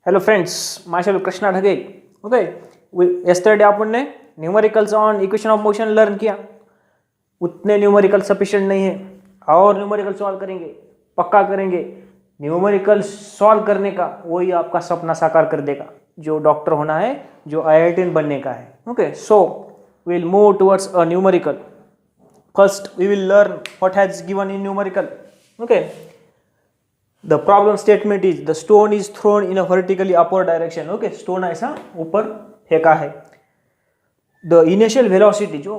Hello friends, myself Krishna Dhage. Okay, yesterday अपन ने numericals on equation of motion learn किया. उतने numerical sufficient नहीं है, और न्यूमेरिकल सॉल्व करेंगे, पक्का करेंगे. न्यूमेरिकल सॉल्व करने का वही आपका सपना साकार कर देगा, जो डॉक्टर होना है, जो IITian बनने का है. Okay, so we will move towards a numerical. First we will learn what has given in numerical. Okay, the problem statement is the stone is thrown in a vertically upward direction. Okay, stone ऐसा ऊपर फेंका है. the initial velocity, जो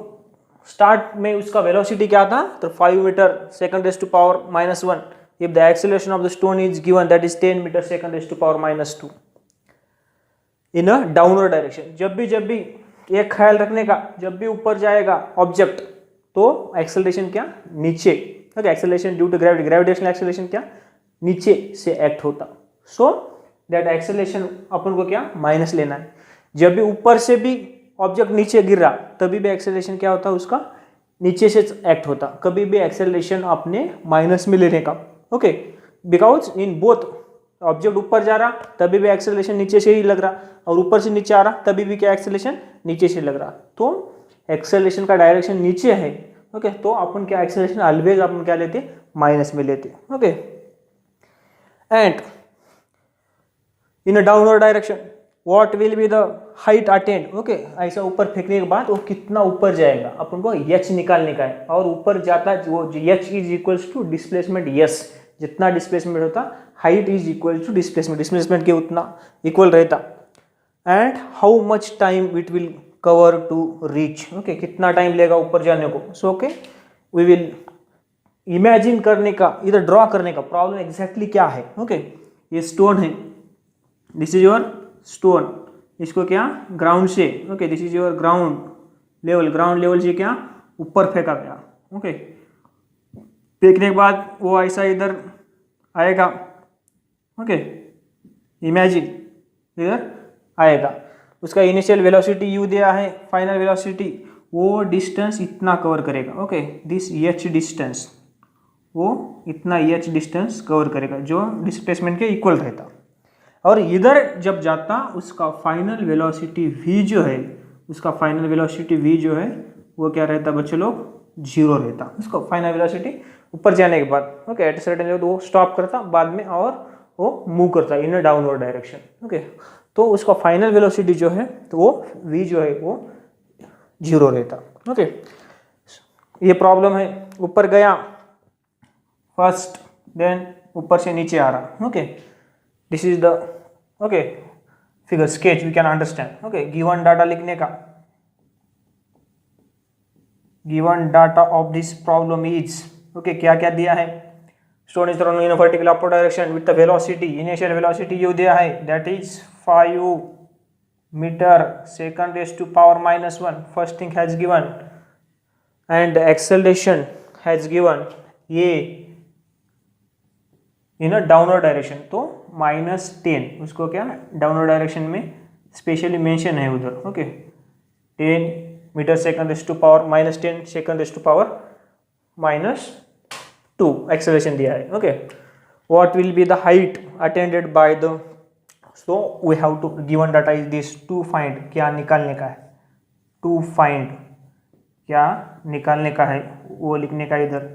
start में उसका velocity क्या था, तो 5 metre second raise to power -1. if the acceleration of the stone is given, that is 10 metre second raise to power -2 in a downward direction. जब भी एक ख्याल रखने का, जब भी ऊपर जाएगा ऑब्जेक्ट तो एक्सेलरेशन क्या, नीचे. Okay, acceleration due to gravity, gravitational acceleration क्या, नीचे से एक्ट होता. सो दैट एक्सेलरेशन अपन को क्या, माइनस लेना है. जब भी ऊपर से भी ऑब्जेक्ट नीचे गिर रहा, तभी भी एक्सेलरेशन क्या होता, उसका नीचे से एक्ट होता. कभी भी एक्सेलरेशन अपने माइनस में लेने का. Okay, because in both object ऊपर जा रहा तभी भी एक्सेलरेशन नीचे से ही लग रहा, और ऊपर से नीचे आ रहा तभी भी क्या, एक्सेलरेशन नीचे से लग रहा. तो एक्सेलरेशन का डायरेक्शन नीचे है. ओके, तो अपन क्या, एक्सेलरेशन ऑलवेज अपन क्या लेते, माइनस में लेते. Okay, and in a downward direction what will be the height attained. okay, ऐसा ऊपर फेंकने के बाद वो कितना ऊपर जाएगा अपन को h निकालने का है. और ऊपर जाता वो h is equals to displacement s. जितना डिस्प्लेसमेंट होता, height is equal to displacement के उतना इक्वल रहता. And how much time it will cover to reach. Okay, कितना टाइम लेगा ऊपर जाने को. So okay, we will imagine करने का, इधर ड्रॉ करने का. प्रॉब्लम एग्जैक्टली क्या है. ओके, ये स्टोन है, दिस इज योर स्टोन. इसको क्या, ग्राउंड से, okay, this is your ground level से क्या, ऊपर फेंका गया. ओके, फेंकने के बाद वो ऐसा इधर आएगा. ओके, इमेजिन इधर आएगा. उसका इनिशियल वेलोसिटी यू दिया है, फाइनल वेलोसिटी वो डिस्टेंस इतना कवर करेगा. ओके, दिस h डिस्टेंस, वो इतना h डिस्टेंस कवर करेगा जो डिस्प्लेसमेंट के इक्वल रहता. और इधर जब जाता उसका फाइनल वेलोसिटी v जो है, उसका फाइनल वेलोसिटी v जो है वो क्या रहता बच्चे लोग, 0 रहता. उसका फाइनल वेलोसिटी ऊपर जाने के बाद, ओके, एट सर्टेन लेवल वो स्टॉप करता बाद में, और वो मूव करता इन अ डाउनवर्ड डायरेक्शन. ओके, तो उसका फाइनल वेलोसिटी जो है, तो वो v जो है वो 0 रहता. ओके, ये प्रॉब्लम है. ऊपर गया फर्स्ट, देन ऊपर से नीचे आ रहा. Okay, this is the okay figure sketch we can understand. Okay, given data लिखने का. Given data of this problem is, okay, क्या क्या दिया है. Stone is thrown in a vertical upward direction with the velocity, initial velocity u दिया है, that is 5 metre second raise to power -1. First thing has given, and acceleration has given ये in a downward direction, तो -10. उसको क्या, downward direction में specially mention है उधर. Okay, 10 metre second raise to power -10 second raise to power -2 acceleration दिया है. Okay, what will be the height attended by the, so we have to, given data is this, to find, क्या निकालने का है, to find क्या निकालने का है वो लिखने का इधर.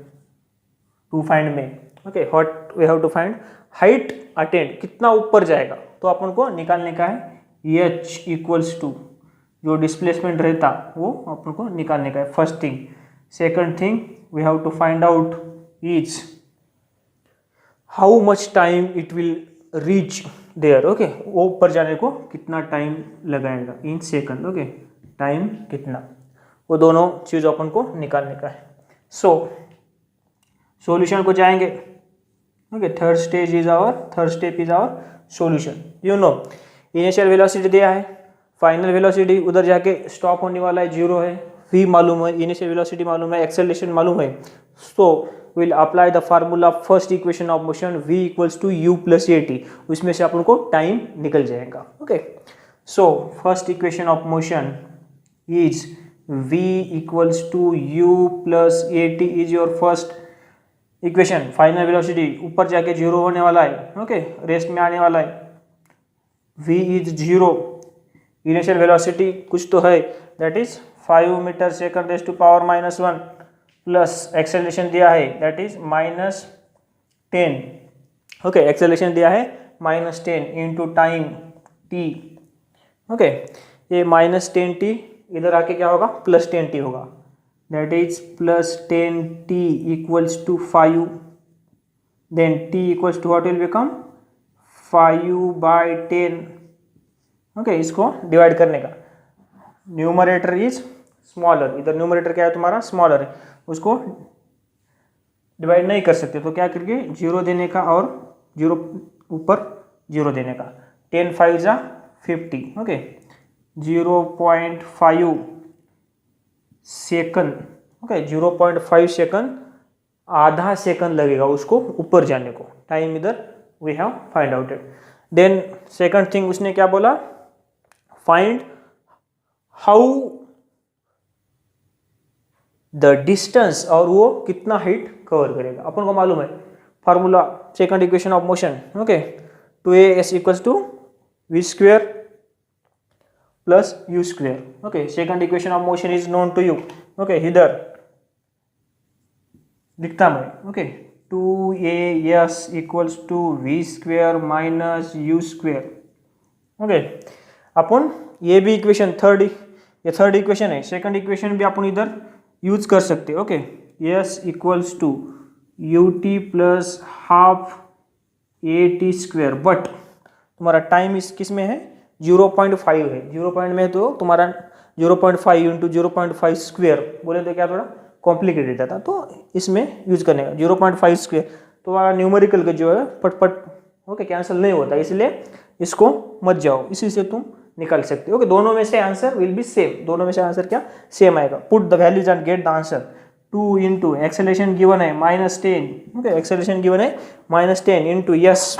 टू फाइंड में, okay, what we have to find, height attend, कितना ऊपर जाएगा, तो अपन को निकालने का है h इक्वल्स टू जो डिस्प्लेसमेंट रहता वो अपन को निकालने का है. First thing. Second thing we have to find out is how much time it will reach there. Okay, वो ऊपर जाने को कितना टाइम लगाएगा इन सेकंड. ओके, टाइम कितना, वो दोनों चीज़ अपन को निकालने का है. सो सॉल्यूशन को जाएंगे. Okay, third step is our solution. You know, initial velocity दिया है, फाइनल वेलोसिटी उधर जाके स्टॉप होने वाला है 0 है, v मालूम है, इनिशियल वेलोसिटी मालूम है, एक्सेलरेशन मालूम है. So will apply the formula first equation of motion, v equals to u plus at. उसमें से अपन को टाइम निकल जाएगा. Okay, so first equation of motion is v equals to u plus at is your first equation. Final velocity ऊपर जाके 0 होने वाला है. ओके, रेस्ट में आने वाला है. v इज 0, इनिशियल वेलोसिटी कुछ तो है, that is 5 metre second raise to power -1 प्लस एक्सेलरेशन दिया है दैट इज -10। ओके, एक्सेलरेशन दिया है -10 इंटू टाइम t। ओके, ये -10t इधर आके क्या होगा, +10t होगा, that is +10t equals to 5, then t equals to what will become 5/10। Okay, इसको डिवाइड करने का, न्यूमरेटर इज स्मॉलर, इधर न्यूमरेटर क्या है तुम्हारा, स्मॉलर है, उसको डिवाइड नहीं कर सकते तो क्या करके 0 देने का और 0 ऊपर 0 देने का, 10 5 जा 50। Okay, 0.5 second. ओके, 0.5 सेकंड, आधा सेकंड लगेगा उसको ऊपर जाने को, टाइम इधर we have find out it. Then second thing उसने क्या बोला, फाइंड हाउ द डिस्टेंस, और वो कितना हाइट कवर करेगा। अपन को मालूम है formula, second equation of motion. Okay, 2as equals to v square plus u square. Okay, second equation of motion is known to you. Okay, इधर लिखता मैं, okay, 2as equals to v square minus u square. Okay, अपन ये भी equation third, ये third equation है, second equation भी अपन इधर यूज कर सकते हैं। Okay, s equals to ut plus half at square, but तुम्हारा टाइम इस किस में है, 0.5 है, 0 में तो तुम्हारा 0.5 इंटू 0.5 स्क्वेयर बोले तो क्या थोड़ा कॉम्प्लिकेटेड जाता, तो इसमें यूज करने का 0.5 स्क्वेयर, तो हमारा न्यूमेरिकल का जो है फटफट ओके कैंसिल नहीं होता, इसलिए इसको मत जाओ, इसी से तुम निकाल सकते हो। ओके, दोनों में से आंसर विल बी सेम, दोनों में से आंसर क्या सेम आएगा। Put the values and get the answer. 2 into acceleration given है -10। ओके, एक्सेलरेशन गिवन है -10 इंटू यस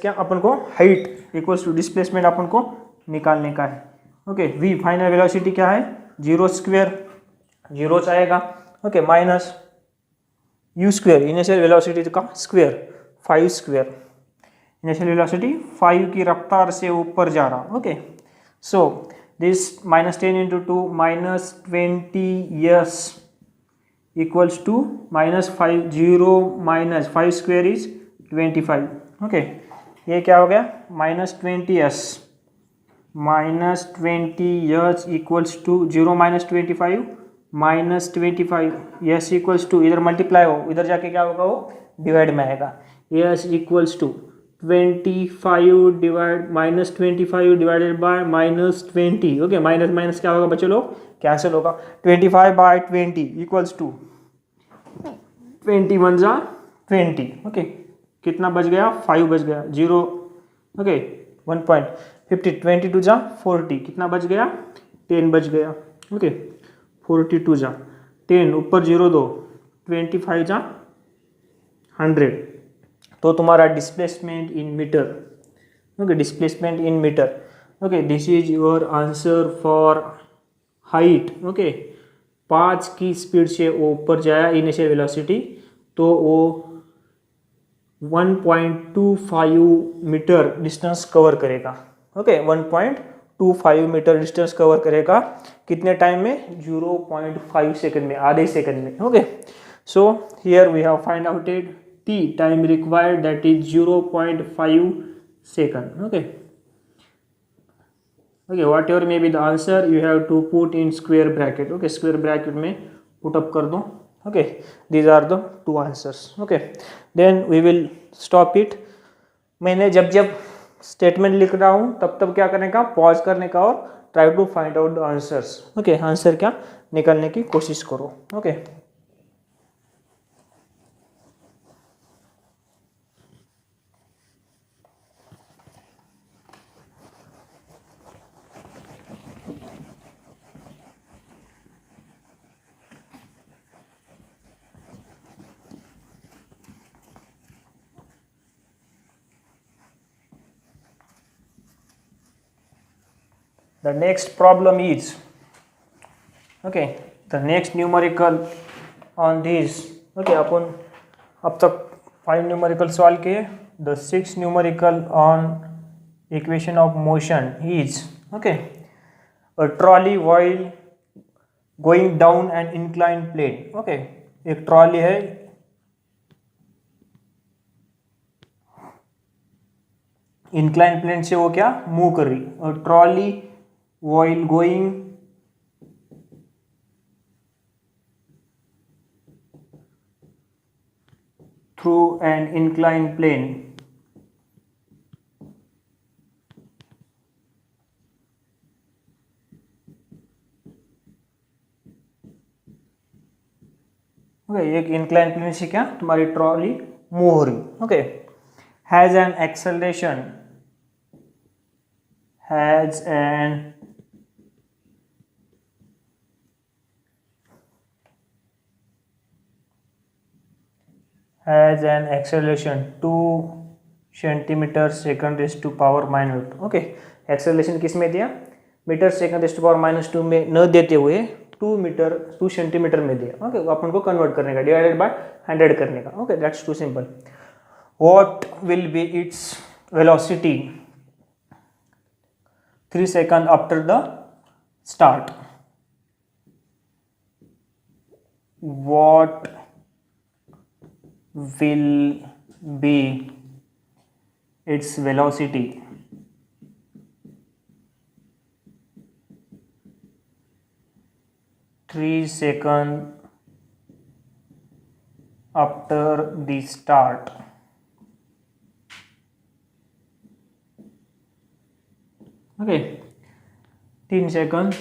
क्या अपन को हाइट इक्वल्स टू डिस्प्लेसमेंट अपन को निकालने का है। ओके, वी फाइनल वेलोसिटी क्या है, 0 स्क्वेयर, 0 आएगा। Okay, minus u square initial velocity का स्क्वेयर 5 स्क्वेयर, इनिशियल वेलोसिटी 5 की रफ्तार से ऊपर जा रहा। Okay, so this -10 into 2 -20 equals to -5, 0 -5 square is 25। Okay, ये क्या हो गया, -20 इक्वल्स टू 0 -25 -25 इक्वल्स टू, इधर मल्टीप्लाई हो, इधर जाके क्या होगा, वो डिवाइड में आएगा। Equals to 25 divided by -20। Okay, minus क्या होगा बच्चे लोग, कैंसिल होगा, 25/20 इक्वल्स टू 21 जा 20। ओके, कितना बच गया, 5 बच गया, 0। ओके, 1.50, 22 जा 40, कितना बच गया, 10 बच गया। ओके, 42 जा 10, ऊपर 0 दो, 25 जा 100, तो तुम्हारा displacement in metre. Okay, displacement in metre. Okay, this is your answer for height. Okay, 5 की स्पीड से वो ऊपर जाया इनिशियल वेलोसिटी, तो वो 1.25 मीटर डिस्टेंस कवर करेगा। ओके, 1.25 मीटर डिस्टेंस कवर करेगा, कितने टाइम में, 0.5 सेकंड में, आधे सेकंड में। Okay, so here we have find out it t time required, that is 0.5 second. Okay, whatever may be the answer, you have to put in square bracket. Okay, square bracket में put up कर दो। Okay, these are the two answers. Okay, then we will stop it. मैंने जब जब statement लिख रहा हूँ तब क्या करने का, पॉज करने का और try to find out the answers. Okay, answer क्या निकालने की कोशिश करो। Okay, the next problem is, okay, the next numerical on this. Okay, अपन अब तक 5 न्यूमेरिकल सॉल्व किए, the 6th numerical on equation of motion is okay a trolley while going down an inclined plane okay एक trolley है incline plane से वो क्या move कर रही और trolley while going through an inclined plane okay एक इंक्लाइन प्लेन से क्या तुम्हारी ट्रॉली मूव हो रही okay has an acceleration has an acceleration 2 centimetre second raise to power minus okay acceleration किस में दिया metre second raise to power -2 में न देते हुए 2 सेंटीमीटर में दिया ओके अपन को कन्वर्ट करने का डिवाइडेड बाय 100 करने का okay that's too simple what will be its velocity 3 second after the start what will be its velocity 3 seconds after the start okay 3 second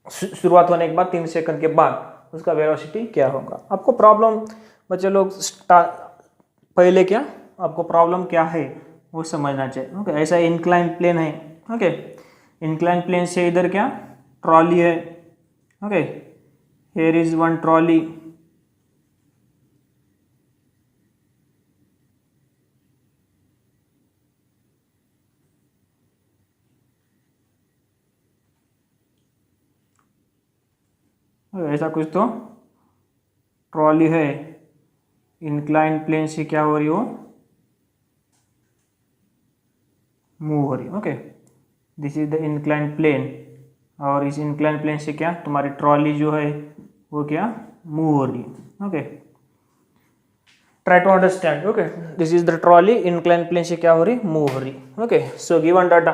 शुरुआत होने के बाद 3 सेकंड के बाद उसका वेलोसिटी क्या होगा आपको प्रॉब्लम बच्चे लोग पहले क्या आपको प्रॉब्लम क्या है वो समझना चाहिए ओके ऐसा इंक्लाइन प्लेन है ओके इंक्लाइन प्लेन से इधर क्या ट्रॉली है okay here is one trolley ऐसा कुछ तो ट्रॉली है इंक्लाइन प्लेन से क्या हो रही हो मूव हो रही okay this is the incline plane और इस इंक्लाइन प्लेन से क्या तुम्हारी ट्रॉली जो है वो क्या मूव हो रही okay try to understand okay this is the trolley incline plane से क्या हो रही मूव हो रही okay so given data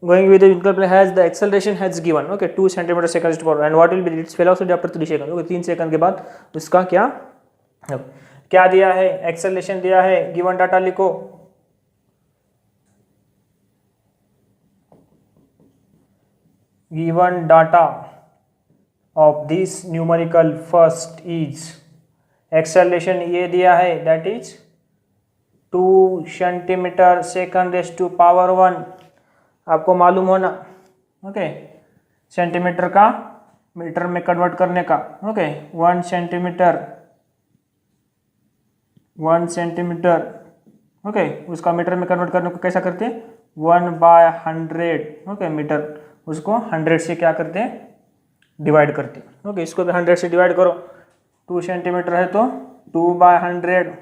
going with the inclined plane has the acceleration has given okay 2 centimeter seconds to power and what will be its velocity after 3 seconds okay 3 second के बाद उसका क्या दिया है एक्सेलरेशन दिया है गिवन डाटा लिखो given data of this numerical first is acceleration ये दिया है that is 2 centimetre second raise to power 1 आपको मालूम होना ओके सेंटीमीटर का मीटर में कन्वर्ट करने का ओके 1 सेंटीमीटर ओके उसका मीटर में कन्वर्ट करने को कैसा करते हैं 1/100 ओके मीटर उसको 100 से क्या करते हैं डिवाइड करते हैं ओके इसको भी 100 से डिवाइड करो 2 सेंटीमीटर है तो 2/100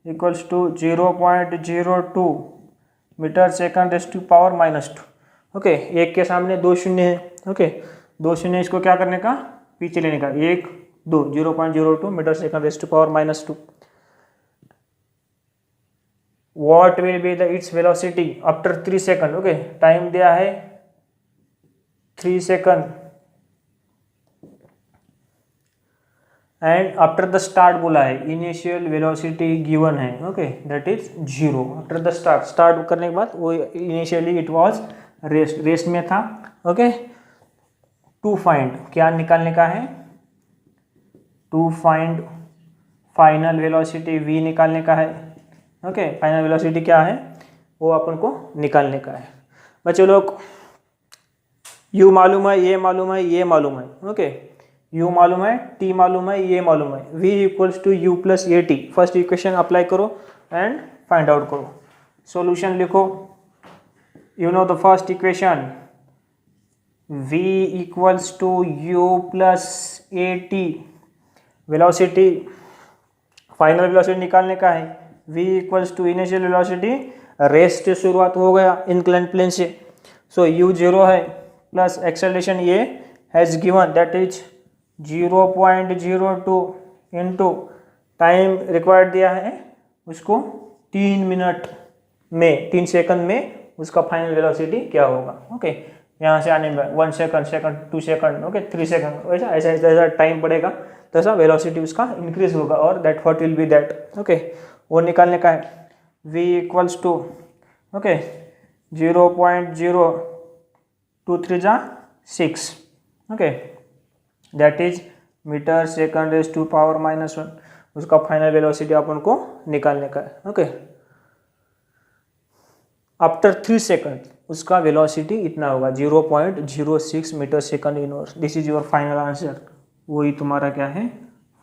equals to 0.02 metre second raise to power -2 ओके एक के सामने 2 शून्य है ओके 2 शून्य इसको क्या करने का पीछे लेने का 1 2 0.02 metre second raise to power -2 what will be the its velocity after 3 second okay time दिया है 3 second and after the start बोला है इनिशियल वेलोसिटी गिवन है okay that is 0 after the start करने के बाद वो इनिशियली इट वाज रेस्ट में था ओके टू फाइंड क्या निकालने का है to find final velocity v निकालने का है ओके फाइनल वेलोसिटी क्या है वो अपन को निकालने का है बच्चों लोग u मालूम है ये मालूम है ये मालूम है ओके u मालूम है t मालूम है ये मालूम है v equals to u plus a t first equation apply करो एंड फाइंड आउट करो सॉल्यूशन लिखो you know the first equation v equals to u plus a t velocity final velocity निकालने का है v equals to initial velocity rest से शुरुआत हो गया इंक्लाइन प्लेन से, सो u 0 है प्लस एक्सेलरेशन ये has given that is 0.02 into time required दिया है उसको 3 मिनट में, 3 सेकंड में उसका फाइनल वेलोसिटी क्या होगा। ओके, यहाँ से आने में 1 सेकंड 2 सेकंड, ओके 3 सेकंड, वैसा ऐसा जैसा टाइम पड़ेगा तैसा वेलोसिटी उसका इंक्रीज होगा और that what will be that. Okay, वो निकालने का है v equals to okay 0.0236 okay that is metre second raise to power -1, उसका फाइनल वेलोसिटी अपन को निकालने का है। ओके, आफ्टर 3 सेकंड उसका वेलोसिटी इतना होगा 0.06 metre second inverse. This is your final answer, वही तुम्हारा क्या है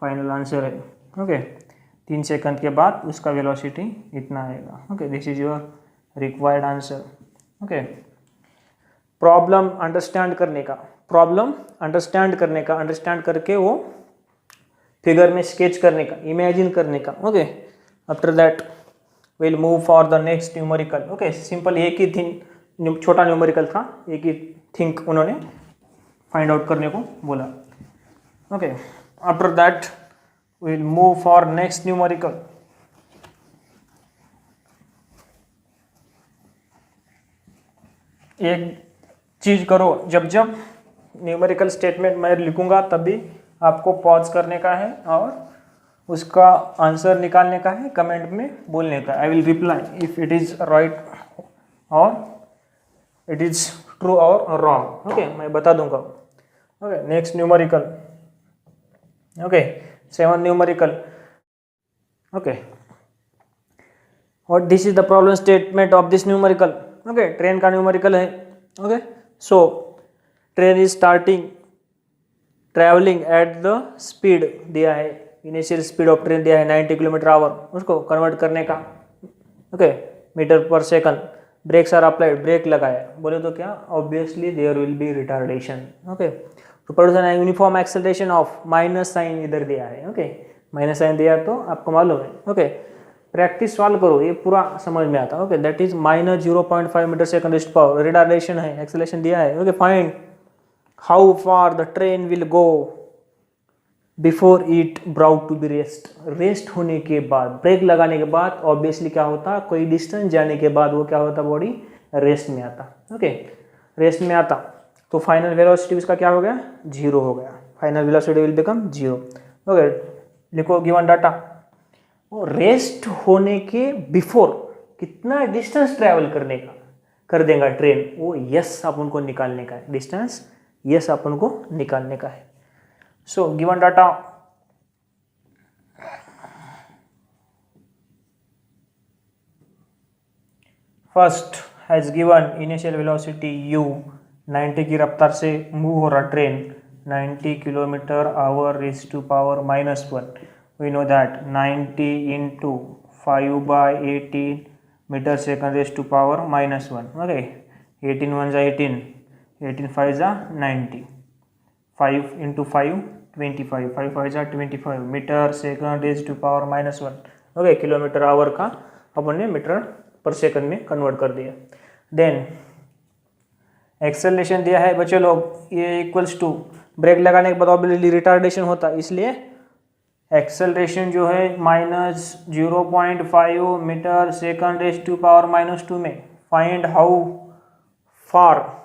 फाइनल आंसर है। ओके, 3 सेकंड के बाद उसका वेलोसिटी इतना आएगा। Okay, this is your required answer. Okay, problem understand करने का, अंडरस्टैंड करके वो फिगर में स्केच करने का, इमेजिन करने का। Okay, after that will move for the next numerical. Okay, simple एक ही थिंग, छोटा न्यूमेरिकल था, एक ही थिंग उन्होंने फाइंड आउट करने को बोला। Okay, after that will move for next numerical. एक चीज करो, जब जब न्यूमेरिकल स्टेटमेंट मैं लिखूंगा तभी आपको पॉज करने का है और उसका आंसर निकालने का है, कमेंट में बोलने का। I will reply if it is right और इट इज ट्रू और रॉन्ग। ओके, मैं बता दूंगा। Okay, next numerical. Okay, 7 numerical. Okay, और this is the problem statement of this numerical. Okay, train का न्यूमेरिकल है। Okay, so train is starting travelling at the speed दिया है, initial speed of train दिया है 90 किलोमीटर आवर, उसको convert करने का। Okay, meter per second, brakes are applied, brake लगाया, बोले तो क्या obviously there will be retardation. Okay, तो produce an uniform acceleration of, minus sign इधर दिया है। ओके, माइनस साइन दिया तो आपको मालूम है। ओके, प्रैक्टिस सॉल्व करो, ये पूरा समझ में आता है। Okay, that is -0.5 metre second rest power, retardation है, एक्सेलरेशन दिया है। Okay, find how far the train will go before it brought to be rest. Rest होने के बाद, ब्रेक लगाने के बाद ऑब्वियसली क्या होता, कोई डिस्टेंस जाने के बाद वो क्या होता, बॉडी रेस्ट में आता। ओके, रेस्ट में आता तो फाइनल वेलोसिटी उसका क्या हो गया, 0 हो गया। Final velocity will become 0। Okay, लिखो गिवन डाटा। और रेस्ट होने के बिफोर कितना डिस्टेंस ट्रैवल करने का कर देगा ट्रेन, वो यस अपन को निकालने का है, डिस्टेंस यस अपन को निकालने का है। So given data, first has given initial velocity u, 90 की रफ्तार से मूव हो रहा train 90 kilometre hour raise to power -1। We know that 90 into 5/18 metre second raise to power -1। Okay, 18 1 जा 18, 18 5 जा 90, 5 इंटू 5 25, 5 5 जा 25 metre second raise to power -1। Okay, kilometre hour का अपन ने मीटर पर सेकंड में कन्वर्ट कर दिया। देन एक्सेलरेशन दिया है बच्चे लोग, ये इक्वल्स टू, ब्रेक लगाने के बाद ऑब्वियसली रिटार्डेशन होता है, इसलिए एक्सेलरेशन जो है -0.5 metre second raise to power -2 में find how far.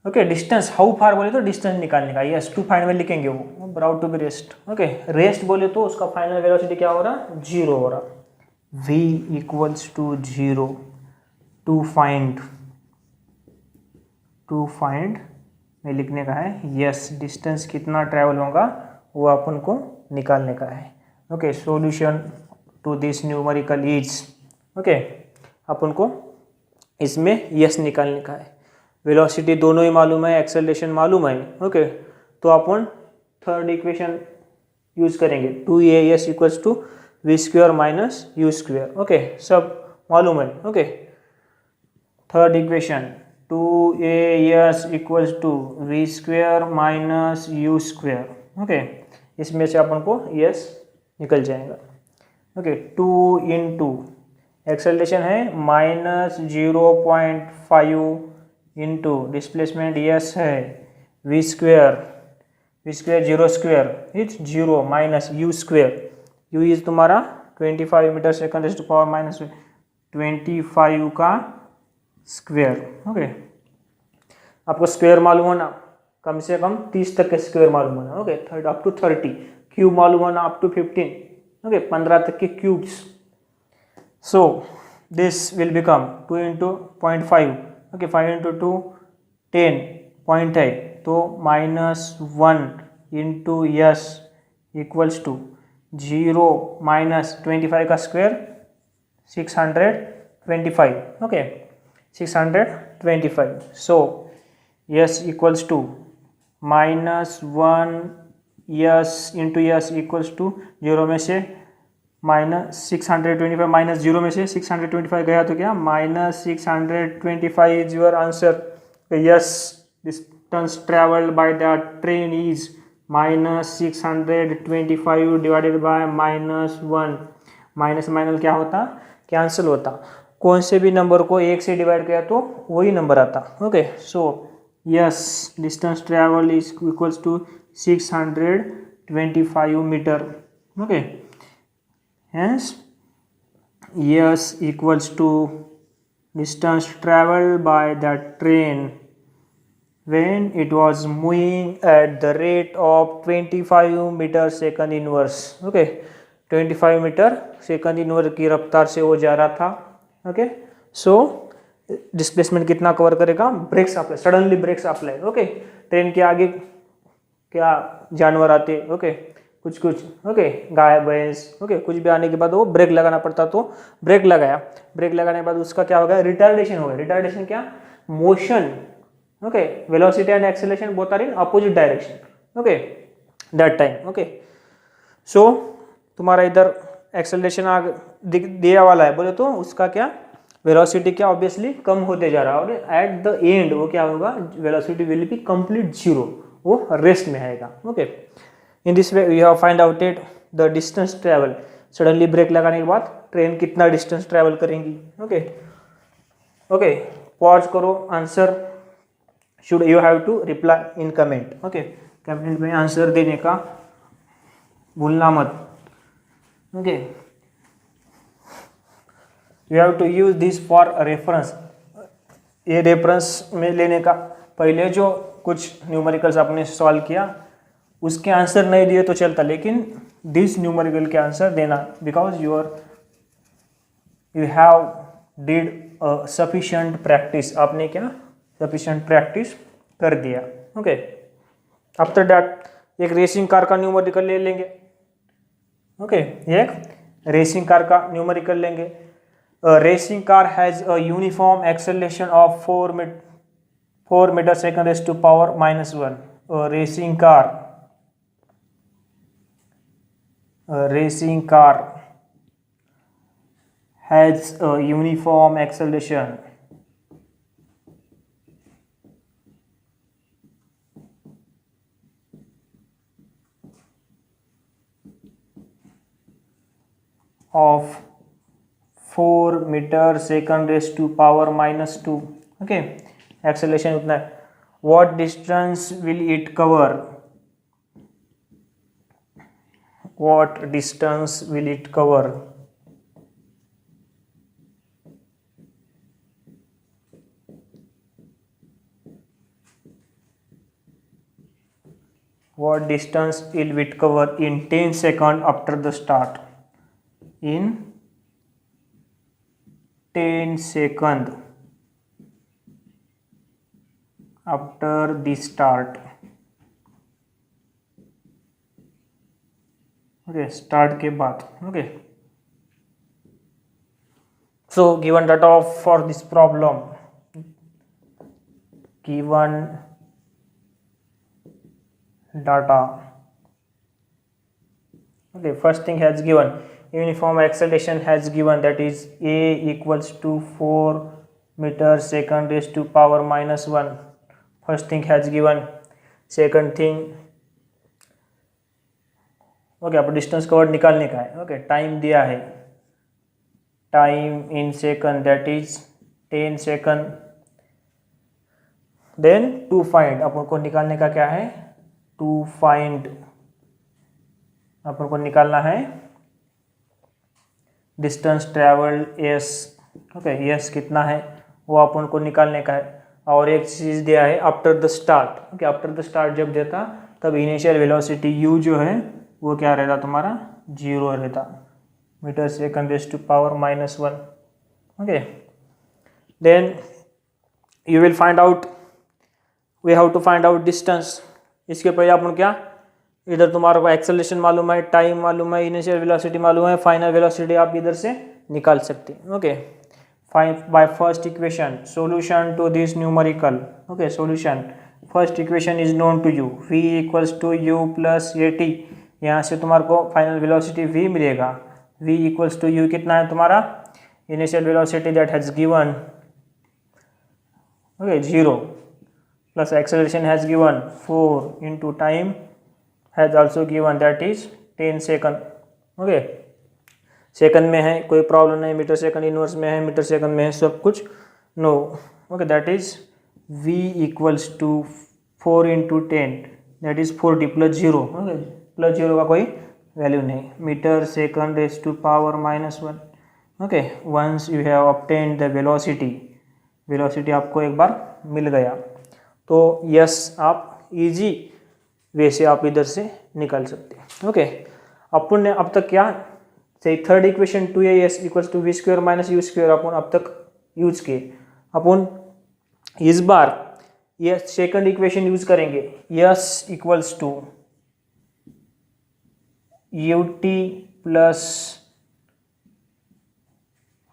Okay, distance, how far बोले तो डिस्टेंस निकालने का, यस टू फाइंड में लिखेंगे वो, brought to be rest. Okay, rest बोले तो उसका फाइनल वेलोसिटी क्या हो रहा, 0 हो रहा। v equals to 0 to find में लिखने का है, यस डिस्टेंस कितना ट्रैवल होगा वो अपन को निकालने का है। Okay, solution to this numerical is, okay अपन को इसमें यस निकालने का है। वेलोसिटी दोनों ही मालूम है, एक्सेलरेशन मालूम है। ओके, तो अपन थर्ड इक्वेशन यूज करेंगे, 2as equals to v² minus u²। Okay, सब मालूम है। Okay, third equation 2as equals to v² minus u²। Okay, इसमें से अपन को s निकल जाएगा। ओके, 2 इंटू एक्सेलरेशन है -0.5 इंटू डिस्प्लेसमेंट यस है v square 0 square is 0 minus u square, u is तुम्हारा 25 metre second raise to power -25 का स्क्वेयर। ओके, आपको स्क्वेयर मालूम होना, कम से कम 30 तक के स्क्वेयर मालूम होना। ओके, अप टू 30, क्यूब मालूम होना अप टू 15। ओके, 15 तक के cubes. So this will become 2 into 0.5। Okay, 5 into 2 10 point है तो -1 into s equals to 0 minus 25 का square 625। Okay, 625। So s equals to -1 s into s equals to 0 में से -625 minus 0 में से 625 गया तो क्या -625 is your answer. Yes, distance travelled by the train is -625 divided by -1। Minus minus क्या होता, कैंसिल होता। कौन से भी नंबर को 1 से डिवाइड किया तो वही नंबर आता। Okay, so yes, distance travel is equals to 625 metre. Okay, hence yes equals to distance traveled by the train when it was moving at the rate of 25 meter second inverse। Okay, 25 metre second inverse की रफ्तार से वो जा रहा था। Okay, so displacement कितना cover करेगा, brakes apply, suddenly brakes apply. Okay, train के आगे क्या जानवर आते, ओके, कुछ ओके, गाय भैंस, ओके, कुछ भी आने के बाद वो ब्रेक लगाना पड़ता तो ब्रेक लगाया। ब्रेक लगाने के बाद उसका क्या हो गया, रिटार्डेशन हो गया। रिटार्डेशन क्या, motion. Okay, velocity and acceleration both are in opposite direction. Okay, that time. Okay, so तुम्हारा इधर एक्सेलरेशन दिया वाला है बोले तो उसका क्या, वेलोसिटी क्या ऑब्वियसली कम होते जा रहा है और एट द एंड वो क्या होगा, velocity will be complete zero, वो रेस्ट में आएगा। Okay, in this way we have find outed the distance travel. Suddenly brake लगाने के बाद ट्रेन कितना डिस्टेंस ट्रेवल करेंगी। ओके, ओके, पॉज करो, answer should you have to reply in comment. Okay, comment में आंसर देने का भूलना मत। Okay, you have to use this for reference. ये रेफरेंस में लेने का, पहले जो कुछ न्यूमेरिकल्स आपने सॉल्व किया उसके आंसर नहीं दिए तो चलता, लेकिन दिस न्यूमेरिकल के आंसर देना, because you have did sufficient practice. आपने क्या सफिशिएंट प्रैक्टिस कर दिया। ओके, आफ्टर दैट एक रेसिंग कार का न्यूमेरिकल ले लेंगे। ओके, एक रेसिंग कार का न्यूमेरिकल लेंगे। Racing car has a uniform acceleration of 4 metre second raise to power -1। racing car has a uniform acceleration of 4 metre second raise to power -2। Okay, acceleration उतना है। What distance will it cover? What distance will it cover? What distance will it cover in 10 seconds after the start? In 10 seconds after the start. Okay, start के बाद। Okay, so given data for this problem, given data, okay, first thing has given uniform acceleration has given, that is a equals to 4 meter second raised to power -1. first thing has given, second thing, okay, आपको distance covered निकालने का है। Okay, time दिया है time in second that is 10 second. Then to find, अपन को निकालने का क्या है, टू फाइंड अपन को निकालना है distance travelled S. Okay, S कितना है वो अपन को निकालने का है। और एक चीज़ दिया है after the start. Okay, after the start जब देता तब इनिशियल वेलोसिटी यू जो है वो क्या रहता तुम्हारा, 0 रहता, metre second raise to power -1। Okay, then you will find out, we have to find out distance. इसके पहले अपन क्या, इधर तुम्हारे को एक्सेलरेशन मालूम है, टाइम मालूम है, इनिशियल वेलोसिटी मालूम है, फाइनल वेलोसिटी आप इधर से निकाल सकते हैं। Okay, find by first equation solution to this numerical. Okay, solution first equation is known to you, v equals to u plus a t. यहाँ से तुम्हारे को फाइनल वेलोसिटी v मिलेगा, v इक्वल्स टू यू कितना है तुम्हारा, initial velocity that has given, okay 0, plus acceleration has given 4 into time has also given that is 10 second. Okay, second में है कोई प्रॉब्लम नहीं, मीटर सेकंड इनवर्स में है, मीटर सेकंड में है, सब कुछ नो। Okay, that is v equals to 4 into 10 that is 40 plus 0। Okay, plus 0 का कोई वैल्यू नहीं, metre second raise to power -1। Okay, once you have obtained the velocity, velocity आपको एक बार मिल गया तो यस आप इजी वे से आप इधर से निकाल सकते हैं। ओके, अपन ने अब तक क्या से third equation 2as equals to v² minus u² अपन अब तक यूज किए। अपन इस बार ये सेकंड इक्वेशन यूज करेंगे, s equals to ut plus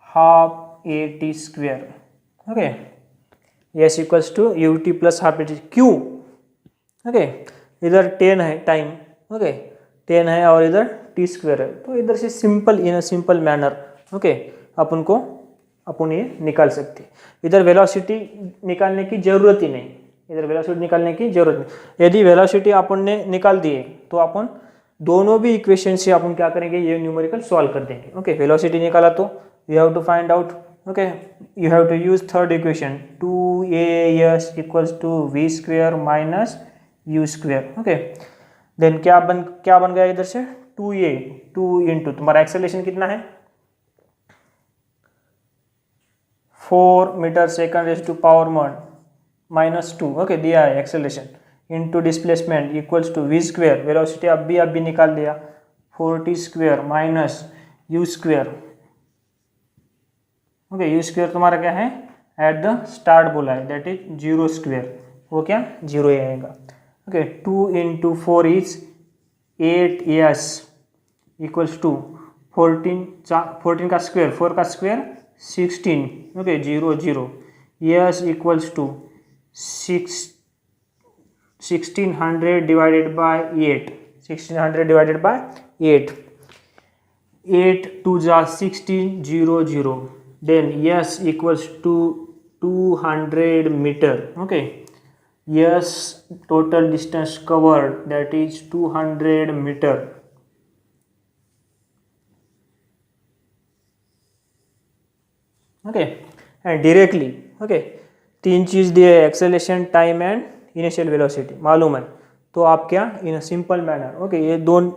half at²। Okay, s equals to ut plus half at, क्यों? ओके, इधर 10 है टाइम, ओके 10 है और इधर t² है, तो इधर से simple in a simple manner okay अपन ये निकाल सकते। इधर वेलोसिटी निकालने की जरूरत ही नहीं, इधर वेलोसिटी निकालने की जरूरत नहीं। यदि वेलोसिटी अपन ने निकाल दिए तो अपन दोनों भी इक्वेशन से अपन क्या करेंगे, ये न्यूमेरिकल सॉल्व कर देंगे। ओके, वेलोसिटी निकाला तो you have to find out, okay you have to use third equation 2as equals to v² minus u²। Okay, then क्या बन गया इधर से 2a, 2 इंटू तुम्हारा एक्सेलरेशन कितना है 4 metre second raise to power -2। Okay, दिया है acceleration into displacement equals to v², velocity अब भी निकाल दिया 40² माइनस u²। ओके, u² तुम्हारा क्या है एट द स्टार्ट बोला है दैट इज 0², वो क्या 0 ही आएगा। Okay, 2 into 4 is 8s equals to 14 का स्क्वायर, 4 का square 16। Okay, 0 0 s equals to 1600 divided by 8, 1600 divided by 8, 8 2 जा 16 0 0, then s equals to 200 metre. Okay, yes total distance covered that is 200 meter। Okay, and directly okay तीन चीज दिए acceleration, time and initial velocity मालूम है तो आप क्या in simple manner okay ये दोनों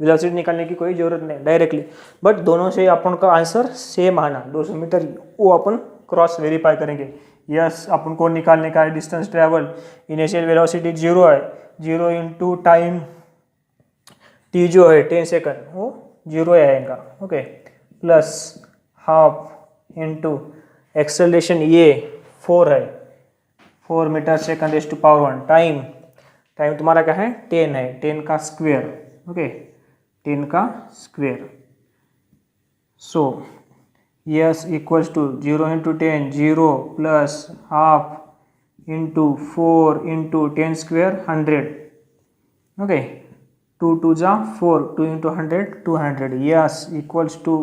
वेलोसिटी निकालने की कोई जरूरत नहीं डायरेक्टली, बट दोनों से अपन का आंसर सेम आना 200 मीटर, वो अपन क्रॉस वेरीफाई करेंगे। यस अपन को निकालने का है डिस्टेंस ट्रेवल, इनिशियल वेलोसिटी 0 है, 0 इंटू टाइम t जो है 10 सेकंड वो 0 आएगा। Okay, plus half into acceleration ये 4 है, 4 metre second raise to power 1, time तुम्हारा क्या है 10 है, 10 का स्क्वायर। ओके, 10 का square, so yes equals to 0 into 10 0 plus half into 4 into 10 square 100। okay, 2 2 जा 4, 2 into 100 200, yes equals to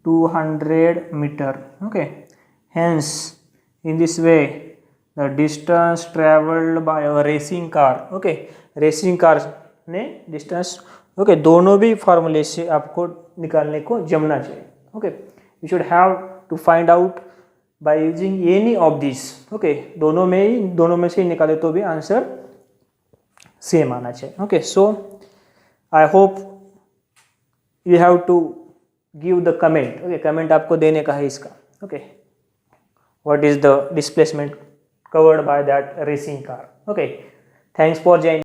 200 meter। okay, hence in this way the distance traveled by a racing car। okay, racing car ने distance okay दोनों भी फार्मूले से आपको निकालने को जमना चाहिए। Okay, you should have to find out by using any of this. Okay, दोनों में से निकाले तो भी आंसर सेम आना चाहिए। Okay, so I hope you have to give the comment. Okay, comment आपको देने का है इसका। Okay, what is the displacement covered by that racing car? Okay, thanks for joining.